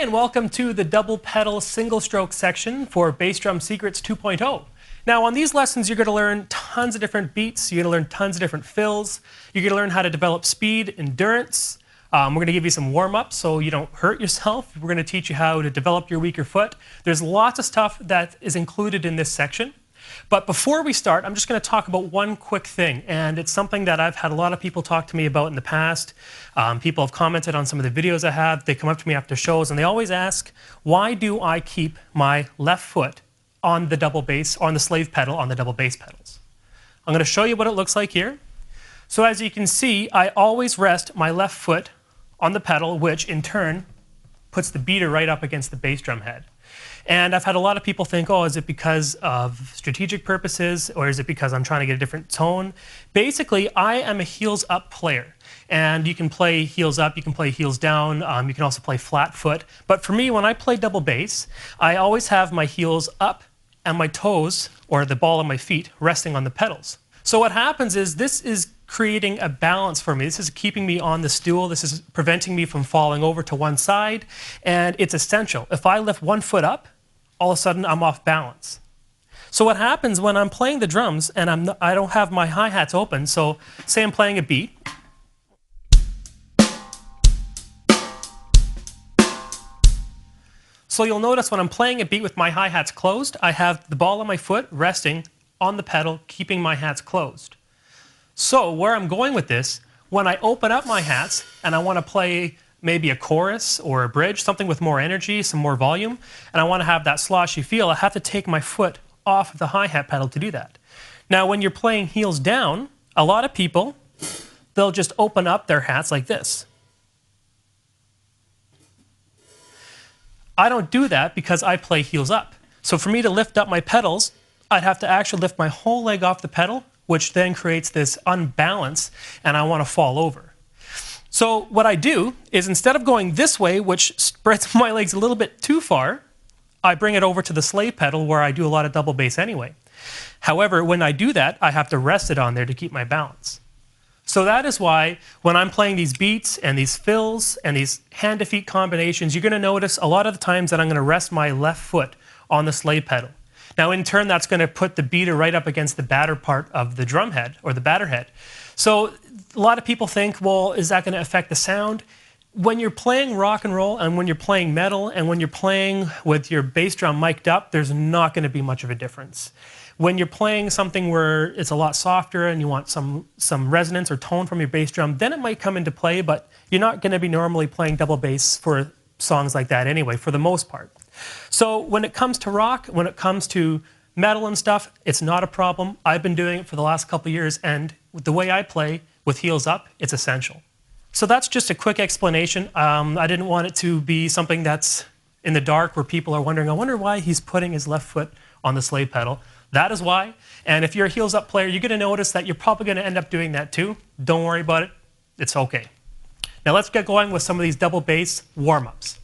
and welcome to the double pedal single stroke section for Bass Drum Secrets 2.0. Now on these lessons you're going to learn tons of different beats, you're going to learn tons of different fills, you're going to learn how to develop speed, endurance. We're going to give you some warm-ups so you don't hurt yourself. We're going to teach you how to develop your weaker foot. There's lots of stuff that is included in this section. But before we start, I'm just going to talk about one quick thing, and it's something that I've had a lot of people talk to me about in the past. People have commented on some of the videos I have. They come up to me after shows, and they always ask, why do I keep my left foot on the double bass, on the slave pedal, on the double bass pedals? I'm going to show you what it looks like here. So as you can see, I always rest my left foot on the pedal, which in turn puts the beater right up against the bass drum head. And I've had a lot of people think, oh, is it because of strategic purposes, or is it because I'm trying to get a different tone? Basically, I am a heels up player. And you can play heels up, you can play heels down, you can also play flat foot. But for me, when I play double bass, I always have my heels up and my toes, or the ball of my feet, resting on the pedals. So what happens is this is creating a balance for me. This is keeping me on the stool. This is preventing me from falling over to one side. And it's essential. If I lift one foot up, all of a sudden I'm off balance. So what happens when I'm playing the drums and I don't have my hi-hats open, so say I'm playing a beat, so you'll notice when I'm playing a beat with my hi-hats closed, I have the ball of my foot resting on the pedal, keeping my hats closed. So where I'm going with this, when I open up my hats and I want to play maybe a chorus or a bridge, something with more energy, some more volume, and I want to have that sloshy feel, I have to take my foot off of the hi-hat pedal to do that. Now when you're playing heels down, a lot of people, they'll just open up their hats like this. I don't do that because I play heels up. So for me to lift up my pedals, I'd have to actually lift my whole leg off the pedal, which then creates this unbalance, and I want to fall over. So what I do is instead of going this way, which spreads my legs a little bit too far, I bring it over to the slave pedal where I do a lot of double bass anyway. However, when I do that, I have to rest it on there to keep my balance. So that is why when I'm playing these beats and these fills and these hand to feet combinations, you're going to notice a lot of the times that I'm going to rest my left foot on the slave pedal. Now in turn, that's going to put the beater right up against the batter part of the drum head or the batter head. So a lot of people think, well, is that going to affect the sound? When you're playing rock and roll and when you're playing metal and when you're playing with your bass drum mic'd up, there's not going to be much of a difference. When you're playing something where it's a lot softer and you want some resonance or tone from your bass drum, then it might come into play, but you're not going to be normally playing double bass for songs like that anyway, for the most part. So when it comes to rock, when it comes to metal and stuff, it's not a problem. I've been doing it for the last couple of years, and the way I play with heels up, it's essential. So that's just a quick explanation. I didn't want it to be something that's in the dark where people are wondering, I wonder why he's putting his left foot on the slave pedal. That is why. And if you're a heels up player, you're going to notice that you're probably going to end up doing that too. Don't worry about it. It's okay. Now let's get going with some of these double bass warm-ups.